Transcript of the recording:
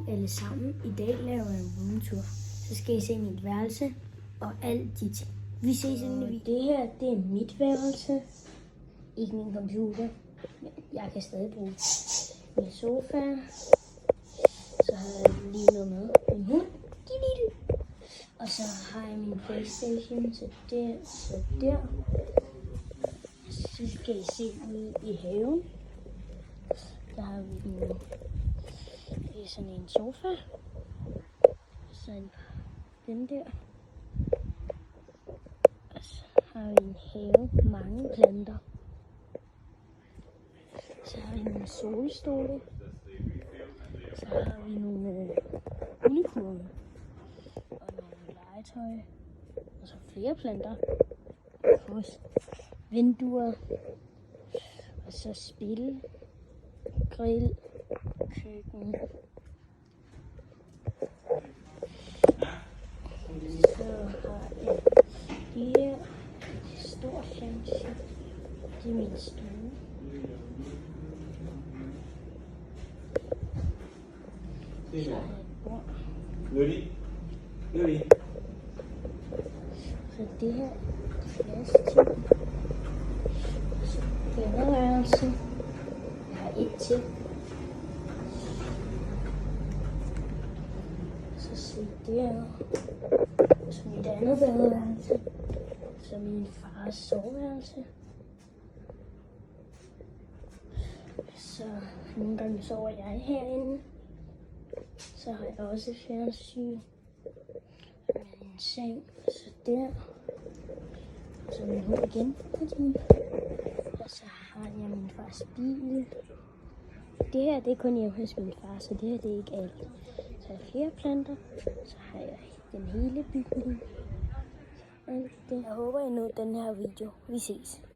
alle sammen. I dag laver jeg en roomtur. Så skal I se mit værelse og alle de ting. Vi ses i videoen. Det her, det er mit værelse. Ikke min computer. Men jeg kan stadig bruge min sofa. Så har jeg lige noget med min hund. Og så har jeg min PlayStation. Så der. Så skal I se ude i haven. Der har vi det er sådan en sofa. Så den der. Og så har vi en have, mange planter. Så har vi nogle solstole. Så har vi nogle hundekurve. Og nogle legetøj. Og så flere planter. Også vinduer. Og så spil. Grill. Køkken. Så har jeg det her stort fjernsyn. Det er min stue. Så har jeg et bord. Så det her er plads til. Så badeværelse. Jeg har et til. Så se der. Så mit andet badeværelse. Så min fars soveværelse. Så nogle gange sover jeg herinde. Så har jeg også fjernsyn. En seng. Så der. Og så min hund igen. Og så har jeg min fars bil. Det her, det er kun hjemme hos min far, så det her, det er ikke alt. Så har jeg flere planter. Så har jeg den hele bygning. Jeg håber, I nåede den her video. Vi ses.